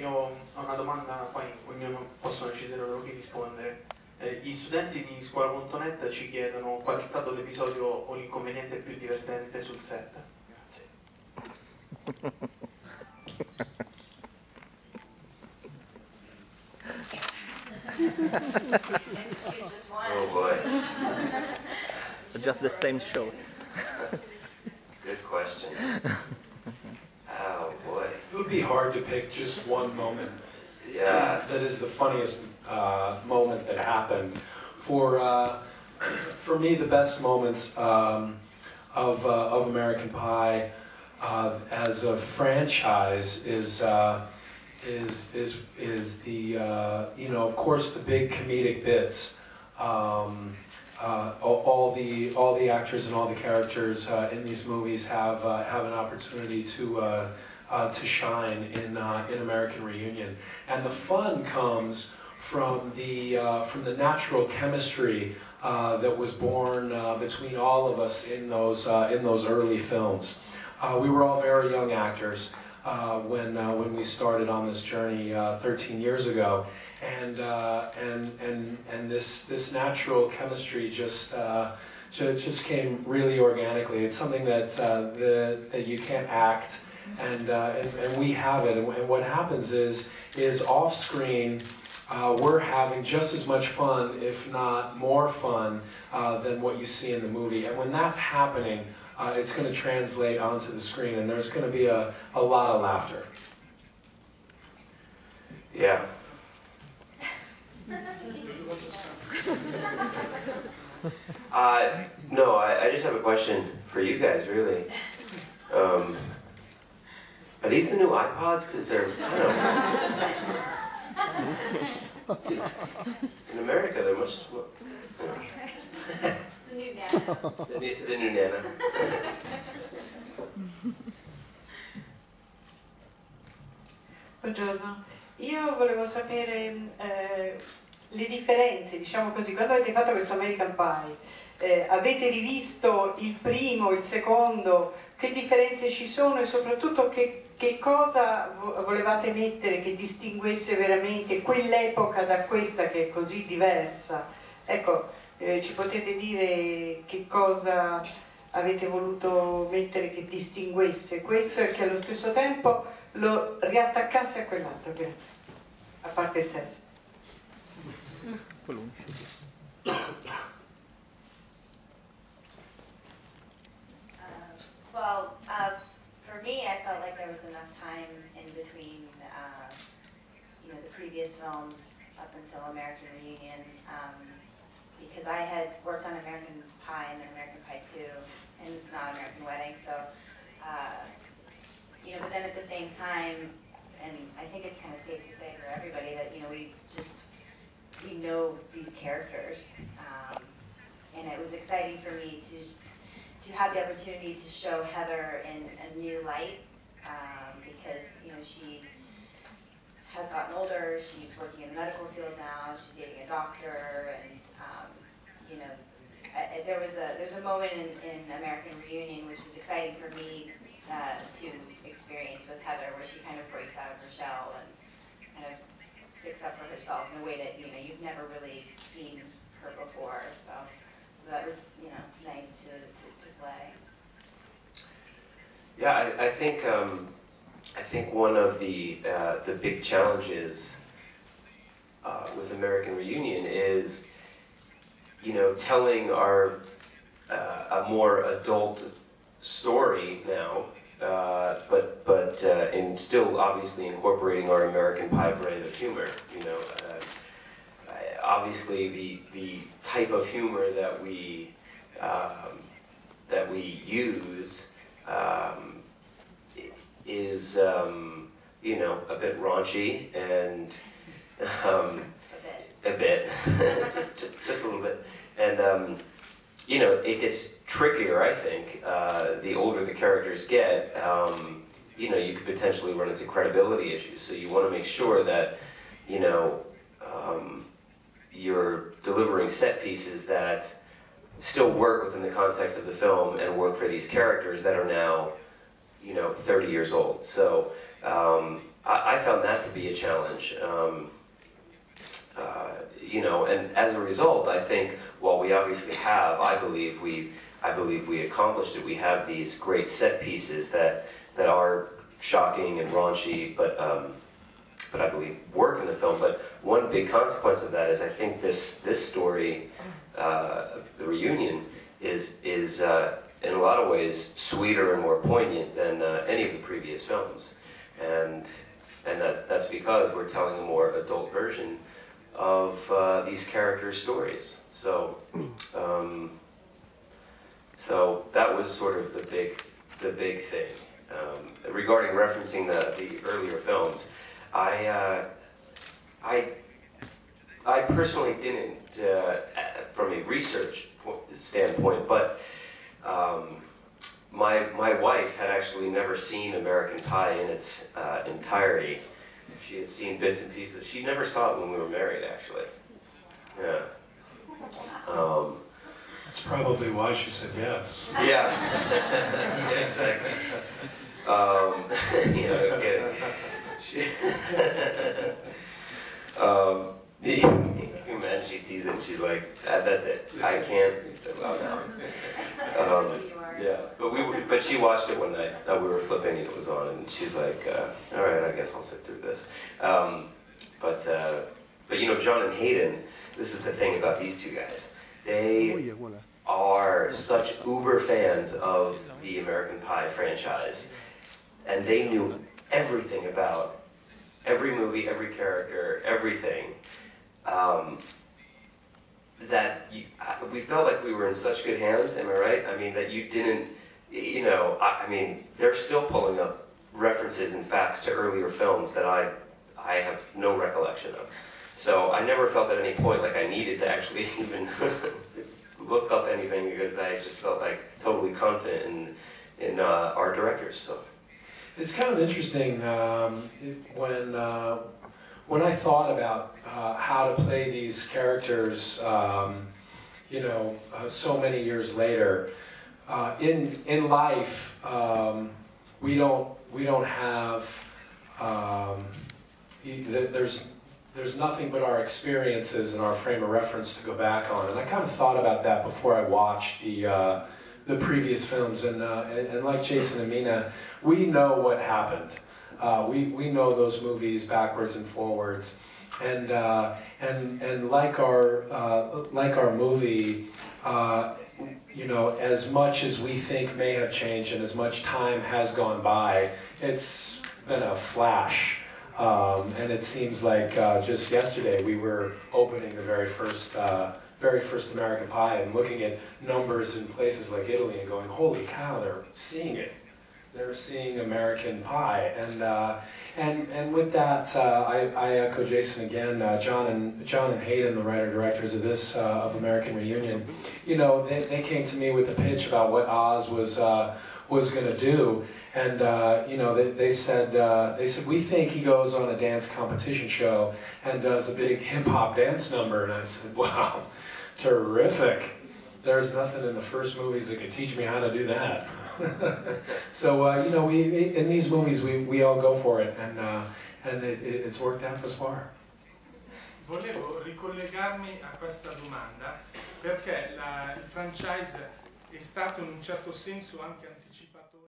io ho una domanda, poi ognuno possono decidere loro chi rispondere. Gli studenti di scuola.net ci chiedono qual è stato l'episodio o l'inconveniente più divertente sul set. Grazie. Oh boy. Just the same shows. Good question. Oh boy. It would be hard to pick just one moment. Yeah. That is the funniest moment that happened. For me, the best moments of American Pie as a franchise is the of course the big comedic bits. All the actors and all the characters in these movies have an opportunity to shine in American Reunion, and the fun comes from the natural chemistry that was born between all of us in those early films. We were all very young actors when we started on this journey 13 years ago, and this natural chemistry just came really organically. It's something that you can't act, and we have it. And what happens is off screen. We're having just as much fun, if not more fun, than what you see in the movie. And when that's happening, it's going to translate onto the screen, and there's going to be a lot of laughter. Yeah. No, I just have a question for you guys, really. Are these the new iPods? Because they're, in America, they're much smaller. The new Nana. The new Nana. Buongiorno, io volevo sapere le differenze, diciamo così, quando avete fatto questo American Pie, avete rivisto il primo, il secondo, che differenze ci sono e soprattutto che cosa volevate mettere che distinguesse veramente quell'epoca da questa che è così diversa? Ecco, ci potete dire che cosa avete voluto mettere che distinguesse questo e che allo stesso tempo lo riattaccasse a quell'altro? Grazie. A parte il sesso. For me, I felt like there was enough time in between, the previous films up until American Reunion, because I had worked on American Pie and then American Pie 2, and not American Wedding, so, but then at the same time, and I think it's kind of safe to say for everybody that, we know these characters, and it was exciting for me to have the opportunity to show Heather in a new light, because she has gotten older, she's working in the medical field now, she's dating a doctor, and there's a moment in American Reunion which was exciting for me to experience with Heather, where she kind of breaks out of her shell and kind of sticks up for herself in a way that you've never really seen her before. So that was nice to play. Yeah, I think one of the big challenges with American Reunion is telling a more adult story now, but and still obviously incorporating our American Pie brand of humor. Obviously the type of humor that we use is a bit raunchy and a bit just a little bit, and it gets trickier, I think. The older the characters get, you could potentially run into credibility issues. So you want to make sure that you're delivering set pieces that still work within the context of the film and work for these characters that are now, you know, 30 years old. So I found that to be a challenge. You know, and as a result, I think, while we obviously have, I believe we accomplished it. We have these great set pieces that are shocking and raunchy, but I believe work in the film. But one big consequence of that is, I think this story, the reunion, is in a lot of ways sweeter and more poignant than any of the previous films, and that's because we're telling a more adult version of these characters' stories. So so that was sort of the big thing. Regarding referencing the earlier films, I personally didn't, from a research standpoint, but my wife had actually never seen American Pie in its entirety. She had seen bits and pieces. She never saw it when we were married, actually. Yeah. That's probably why she said yes. Yeah. Yeah, exactly. You know, okay. Man, she sees it and she's like, that's it. I can't. Yeah, but she watched it one night. We were flipping and it was on, and she's like, all right, I guess I'll sit through this. But you know, John and Hayden, this is the thing about these two guys. They are such uber fans of the American Pie franchise, and they knew everything about every movie, every character, everything. That we felt like we were in such good hands, am I right? I mean, that you didn't, you know, I mean, they're still pulling up references and facts to earlier films that I have no recollection of. So I never felt at any point like I needed to actually even look up anything, because I just felt like totally confident in our directors. So it's kind of interesting when I thought about how to play these characters, you know, so many years later. In life, we don't have there's nothing but our experiences and our frame of reference to go back on. And I kind of thought about that before I watched the previous films. And like Jason and Mina, we know what happened. We know those movies backwards and forwards. And like our movie, you know, as much as we think may have changed and as much time has gone by, it's been a flash. And it seems like just yesterday we were opening the very first American Pie and looking at numbers in places like Italy and going, holy cow, they're seeing it. They're seeing American Pie. And with that, I echo Jason again. John and Hayden, the writer-directors of this, of American Reunion, you know, they came to me with a pitch about what Oz was going to do. And you know, they said we think he goes on a dance competition show and does a big hip hop dance number. And I said, wow, terrific! There's nothing in the first movies that could teach me how to do that. So you know, in these movies we all go for it, and it's worked out thus far. Volevo ricollegarmi a questa domanda perché il franchise è stato in un certo senso anche anticipato.